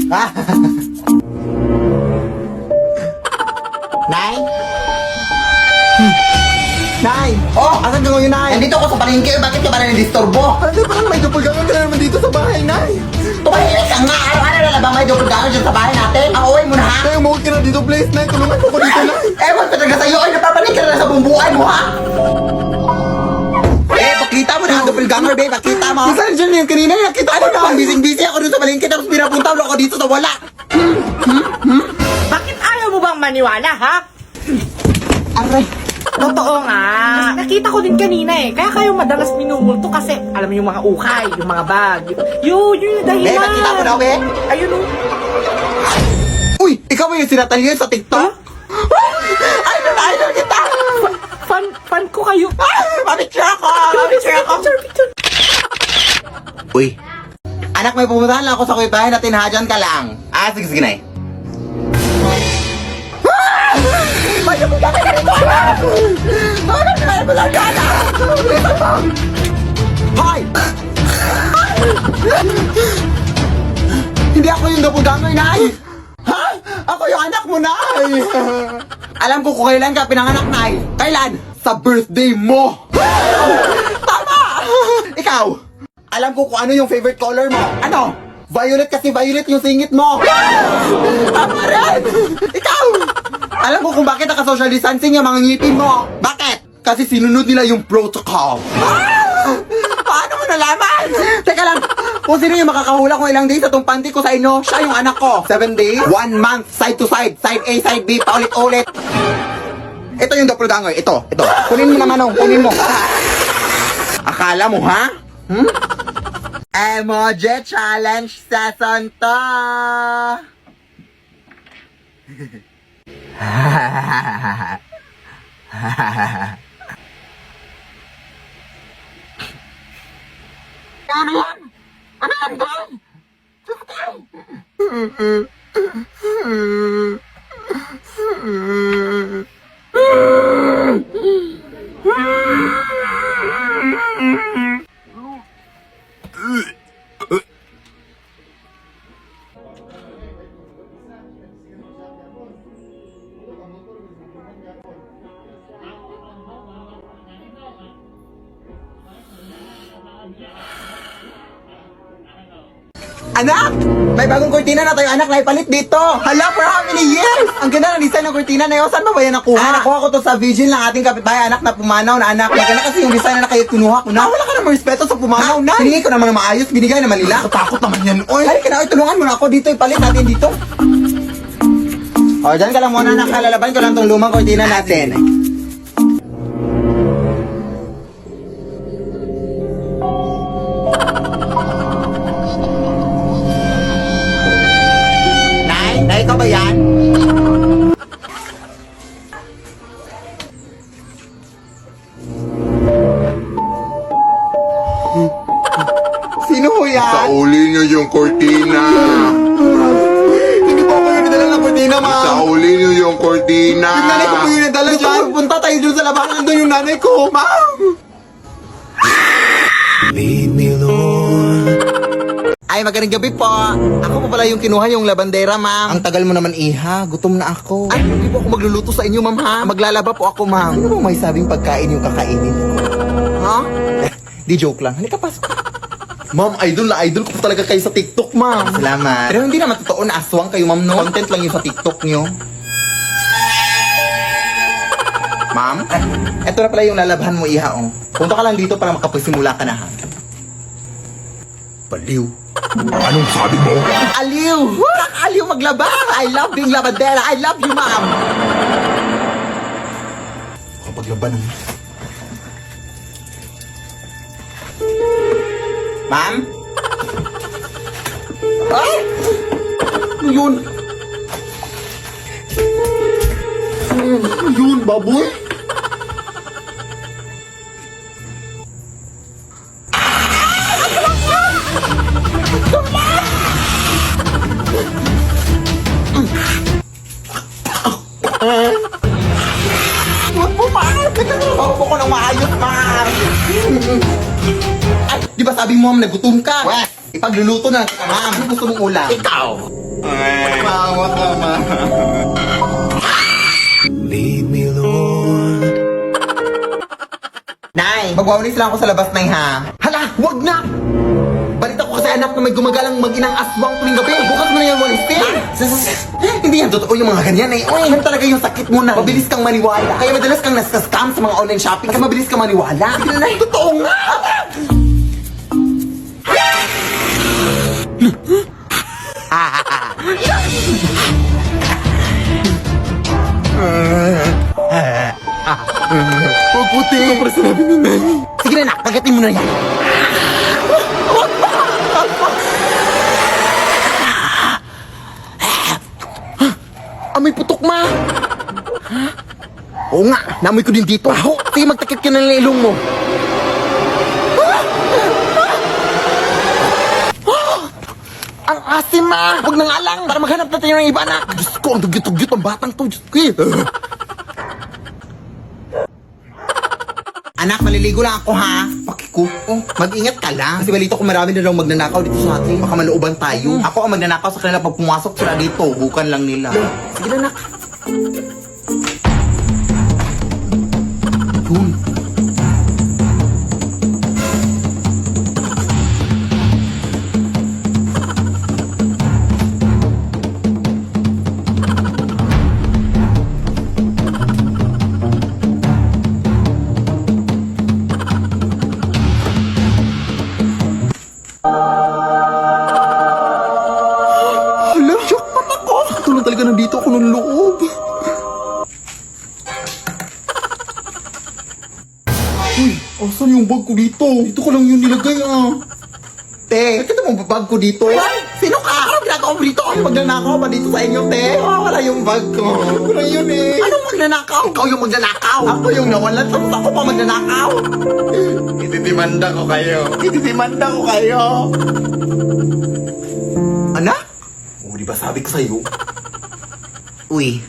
Nay? Nay! Oh! Asan ka ngayon, Nay? Nandito ako sa palengke, bakit ka ba na-disturbo? Ano ba? May doppelganger ka na naman dito sa bahay, Nay! Tumahimik ka nga! Araw-araw na ba may doppelganger dyan sa bahay natin? Ang uwi mo na ha? Nay, umuwi ka na dito, please, Nay! Tulungan mo ko dito, Nay! Ewan ko talaga sa'yo, ay napapanig ka na sa bumbuhay mo ha? Pakita mo na ang doppelganger, babe, pakita mo! Saan dyan yung kanina? Nakita Ano ko na! naman, busy-busy ako dun sa palengke tapos pinapunta mo ako dito sa wala! Bakit ayaw mo bang maniwala, ha? Aray! Totoo nga. Nakita ko din kanina eh. Kaya kayo madalas minumulto kasi alam mo yung mga ukay, yung mga bag. Yun yung dahilan. Babe, nakita mo na, be? Ayun o. Uy! Ikaw ba yung sinatalyo sa TikTok? Idol kita! Fan ko kayo. Pamicture ako! Pamicture ako! Picture. Uy! Anak, may pumuntahan lang ako sa kuya bahay natin ha, dyan ka lang. Sige, sige na eh. May doppelganger ka rito, anak! May doppelganger ka! Hoy! Hindi ako yung doppelganger, Nay! Ha? Ako yung anak mo, Nay! Alam ko kung kailan ka pinanganak, Nay. Kailan? Sa birthday mo! Tama! Ikaw? Alam ko kung ano yung favorite color mo. Ano? Violet kasi violet yung singit mo. Tama rin! Ikaw! Alam ko kung bakit naka-social distancing yung mga ngipin mo. Bakit? Kasi sinunod nila yung protocol. Paano mo nalaman? Teka lang, kung sino yung makakahula kung ilang days sa tong panty ko sa inyo, siya yung anak ko. 7 days? 1 month, side to side, side A, side B, paulit-ulit. Ito yung doppelganger. Ito. Kunin mo naman, oh, kunin mo. Akala mo, ha? Emoji Challenge Season 2! Ano yan? Ano yan, boy? Anak! May bagong kurtina na tayo, anak, na ipalit dito. Hala, for how many years? Ang ganda ng design ng kurtina na yun. Saan ba yan nakuha? Nakuha ko to sa Vigil ng ating kapitbahay, anak, na pumanaw na anak. Maganda kasi yung design na kayo kinuha ko na. Wala ka namang respeto sa pumanaw, Nay! Hiningi ko naman ng maayos, binigay naman nila. Takot naman yan, oy! Halika na, oy, tulungan mo na ako dito, ipalit natin dito. O, dyan ka lang muna, anak, lalaban ko lang tong lumang kurtina natin. Nay, ikaw ba yan? Sino ho yan? Sauli niyo yung kortina. Hindi po ako yung nadala ng kurtina, ma'am! Sauli niyo yung kortina. Yung nanay ko po yung nadala Gusto dyan! ko punta tayo dun sa labanan. Nandun yung nanay ko, ma'am! Ay, magandang gabi po. Ako po pala yung kinuha yung labandera, ma'am. Ang tagal mo naman, iha. Gutom na ako. Ay, hindi po ako magluluto sa inyo, ma'am, ha? Maglalaba po ako, ma'am. Ano bang may sabing pagkain yung kakainin ko? Ha? Di joke lang. Halika, pasok. Ma'am, idol na idol ko po talaga kayo sa TikTok, ma'am! Salamat. Pero hindi naman totoo na aswang kayo, ma'am, no? Content lang yung sa TikTok nyo. Ma'am? Eto na pala yung lalabahan mo, iha, oh. Punta ka lang dito para makapagsimula ka na, ha? Baliw. Anong sabi mo? Aliw! Aliw maglaba! I love being labandera! I love you, ma'am! Kapaglaban ng... Ma'am? Ay! Ano yun? Ano yun, baboy? Huwag po, ma'am! Nagkakaroon ko ng maayos, ma'am! Ay, di ba sabi mo, ma'am, nagutom ka? Wes, ipagluluto na kita, ma'am. Ano gusto mong ulam? Ikaw. Maawa ka, ma. Lead me, Lord. Nay, magwawalis lang ako sa labas, Nay, ha? Hala, wag na! Balita ko kasi anak na may gumagalang mag-inang aswang tuwing gabi. Bukas mo na yan walisin. Hindi yan totoo yung mga ganyan, eh. Uy, yan talaga yung sakit mo na. Mabilis kang maniwala. Kaya madalas kang nasa-scam sa mga online shopping kasi mabilis kang maniwala. Sige na, Nay. Totoo nga! Huwag puti. Para sinabi ni Nay. Sige na, nak. Kagatin mo na yan. Amoy putok, ma. Oo nga, naamoy ko din dito. Sige, magtakip ka na ng ilong mo. Ang asim, ma. Huwag nang alang para maghanap natin ng iba, na. Diyos ko, ang dugyot-dugyot ang batang to. Diyos ko, Anak, maliligo lang ako, ha? Pakiko. Oh, mag-ingat ka lang. Kasi balito ko marami na daw magnanakaw dito sa atin. Baka malooban tayo. Ako ang magnanakaw sa kanila pag pumasok sila dito. Bukan lang nila. Sige na, nak. Yun. Hala, jackpot ako! Tulong talaga nandito ako ng loob. Uy, asan yung bag ko dito? Dito ko lang yun nilagay, ah. Te, nakita mo ba bag ko dito? Ay, sino ka? Anong ginagawa mo dito? Ay, magnanakaw ba dito sa inyo, te? Oh, wala yung bag ko. Wala yun, eh. Anong magnanakaw? Ikaw yung magnanakaw. Ako yung nawalan, tapos ako pa magnanakaw. Ititimanda ko kayo. Ititimanda ko kayo. Anak? Oh, di ba sabi ko sa'yo? Uy.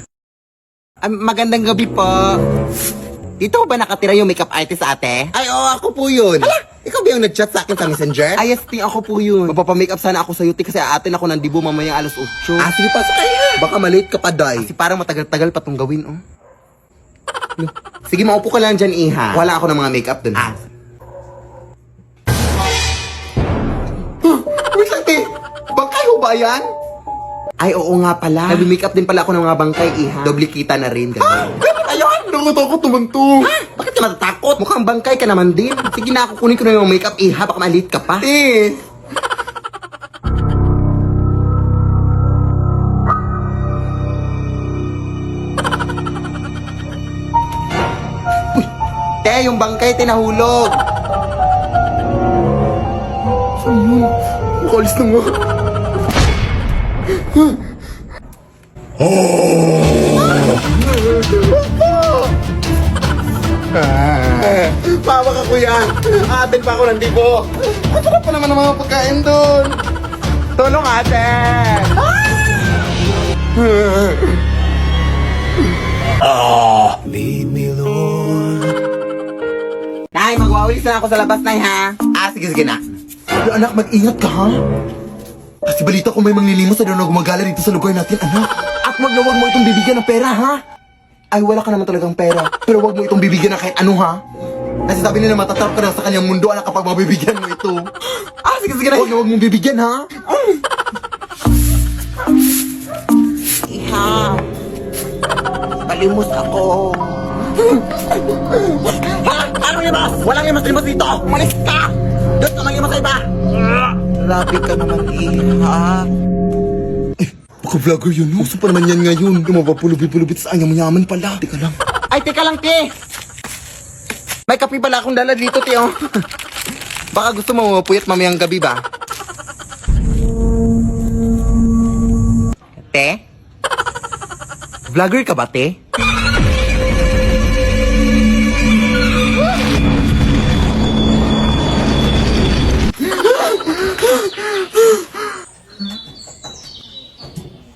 Magandang gabi po. Dito ba nakatira yung makeup artist, ate? Ay, oo, ako po yun. Hala, ikaw ba yung nag-chat sa akin sa messenger? Ay, yes, ting, ako po yun. Magpapamakeup sana ako sa'yo, ting, kasi aatin ako ng dibo mamayang alas 8. Ah, sige, pasok kayo. Baka malate ka pa, day. Kasi parang matagal-tagal pa tong gawin, oh. Sige, maupo ka lang dyan, iha. Wala ako ng mga makeup dun. Ah. Wait lang, te. Bangkay ho ba yan? Ay, oo nga pala. Nag-makeup din pala ako ng mga bangkay, iha. Doble kita na rin. Ganun ayun! Nakutakot naman to. Ha? Bakit ka natatakot? Mukhang bangkay ka naman din. Sige na, kukunin ko na yung makeup, iha. Baka malit ka pa. Eh. Uy! Te, yung bangkay, tinahulog. Saan yun? Makalis na nga. Pawa ka, kuya. Atin pa ako ng dibo. Masarap pa naman ang mga pagkain doon. Tulong, atin. Lead me, Lord. Nay, magwawalis na ako sa labas, Nay, ha? Ah, sige, sige na. Pero anak, mag-ingat ka, ha? Kasi balita ko may manglilimos na doon na gumagala dito sa lugar natin, anak. At wag na wag mo itong bibigyan ng pera, ha? Ay, wala ka naman talagang pera. Pero wag mo itong bibigyan ng kahit ano, ha? Kasi sabi nila matatarap ka na sa kanyang mundo, anak, kapag mabibigyan mo ito. Ah, sige, sige na. Wag na wag mong bibigyan, ha? Iha. Palimos ako. Ha? Anong limas? Walang limas-limas dito! Umalis ka! Doon ka manglimas sa iba! Grabe ka naman, iha. Baka vlogger yun, no? Uso pa naman yan ngayon. Yung mapapulubit-pulubit sa anyang mayaman pala. Teka lang. Ay, teka lang, te! May kape pala akong dala dito, te, oh. Baka gusto mo mapuyat mamayang gabi ba? Te? Vlogger ka ba, te?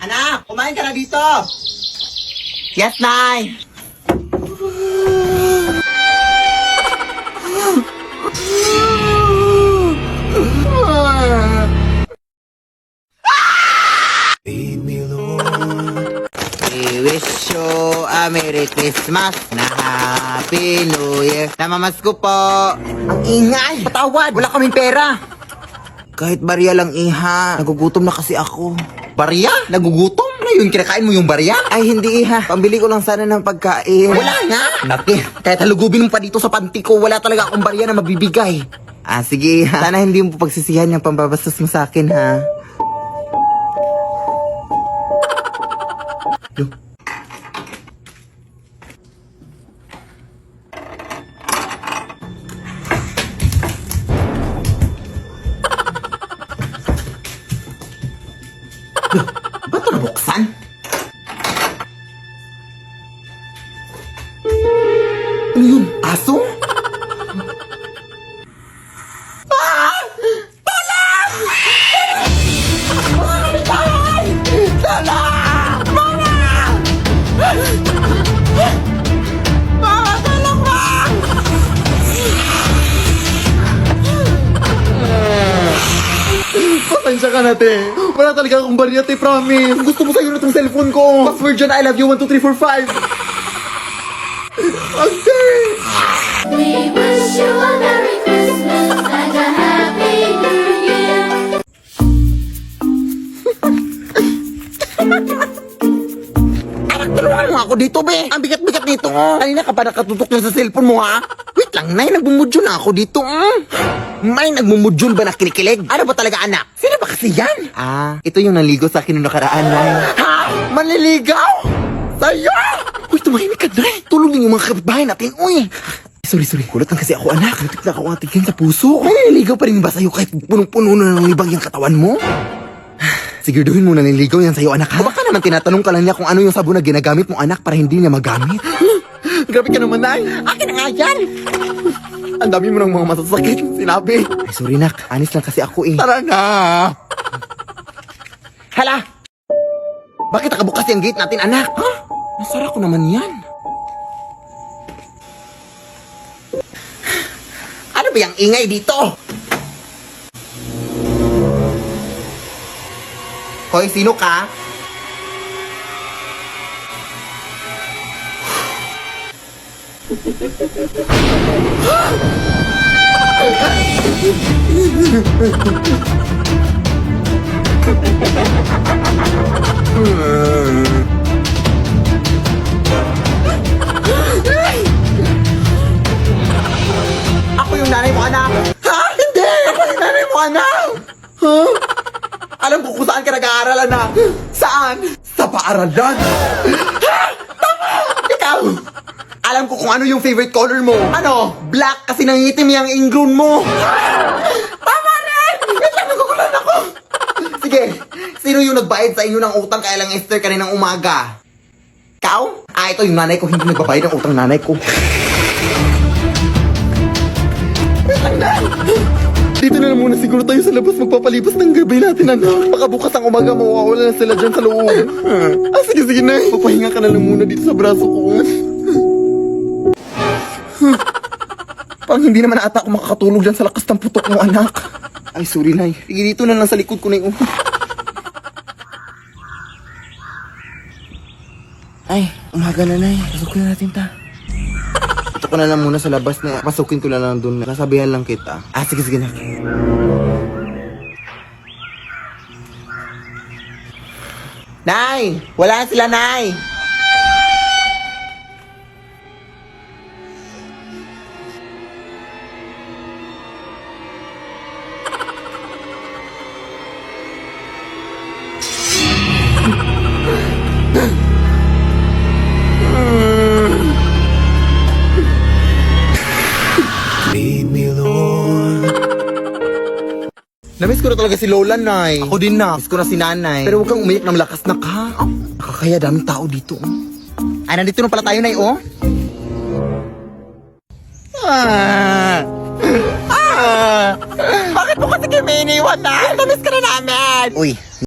Anak, kumain ka na dito. Yes, Nay. Lead me, Lord. We wish you a Merry Christmas na Happy New Year. Namamasko po. Ang ingay. Patawad. Wala kaming pera. Kahit barya lang, iha. Nagugutom na kasi ako. Barya? Nagugutom? Ano yun? Kinakain mo yung barya? Ay, hindi, iha. Pambili ko lang sana ng pagkain. Wala nga. Naki, kahit halugubin mo pa dito sa panty ko, wala talaga akong barya na mabibigay. Sige, iha. Sana hindi mo pagsisihan yung pambabastos mo sa akin, ha? Ba't ito nabuksan? Ano yun? Aso? Pasensya ka na, te. Wala talaga akong barya, te, promise. Gusto mo sa'yo na itong cellphone ko. Password dyan, I love you, 1, 2, 3, 4, 5. Ante! We wish you a Merry Christmas and a Happy New Year. Tulungan mo ako dito, be. Ang bigat-bigat nito. Kanina ka pa nakatutok na sa cellphone mo, ha? Wait lang, Nay. Nagbumudyo na ako dito. May nagmumudyon ba na kinikilig? Ano ba talaga, anak? Sino ba kasi yan? Ito yung naligo sa akin noong nakaraan, Nay. Ha? Manliligaw? Sa'yo? Uy, tumahimik ka, Nay. Tulong din yung mga kapitbahay natin, uy. Sorry. Kulat lang kasi ako, anak. Natik na ako atigin sa puso. May naliligaw pa rin ba sa'yo kahit punong-puno na ng libag yung katawan mo? Siguraduhin mo na naliligaw yan sa'yo, anak, ha? Baka naman tinatanong ka lang niya kung ano yung sabon na ginagamit mo, anak, para hindi niya magamit. Grabe ka naman, Nay. Akin na nga yan. Ang dami mo ng mga masasakit, sinabi. Ay, sorry, nak. Anis lang kasi ako, eh. Tara na. Hala! Bakit nakabukas yung gate natin, anak? Ha? Nasara ko naman yan. Ano ba yung ingay dito? Hoy, sino ka? Ako yung nanay mo, anak. Ha? Hindi! Ako yung nanay mo, anak. Ha? Alam ko kung saan ka nag-aaral, anak. Saan? Sa paaralan. Ha? Tama! Ikaw! Alam ko kung ano yung favorite color mo. Ano? Black kasi nangitim yung ingrown mo. Tama rin! Wait lang, nagugulan ako. Sige, sino yung nagbayad sa inyo ng utang kaya lang Esther kaninang umaga? Ikaw? Ito yung nanay ko, hindi nagbabayad ng utang nanay ko. Wait lang, Nay. Dito na lang muna siguro tayo sa labas magpapalipas ng gabi natin, anak. Baka bukas ang umaga mawawala na sila dyan sa loob. Sige, Nay. Papahinga ka na lang muna dito sa braso ko. Parang hindi naman ata ako makakatulog dyan sa lakas ng putok mo, anak. Ay, sorry, Nay. Sige, dito na lang sa likod ko na yung... Ay, umaga na, Nay. Pasukin na natin ta. Ito ko na lang muna sa labas na pasukin ko na lang doon. Nasabihan lang kita. Sige na. Nay! Wala sila, Nay! Lead me, Lord. Namiss ko na talaga si Lola, Nay. Ako din na. Miss ko na si Nanay. Pero huwag kang umiyak ng malakas na ka. Nakakaya daming tao dito. Ay, nandito na pala tayo, Nay, oh. Bakit mo kasi kami iniwan, Nay? Namiss ka na namin. Uy,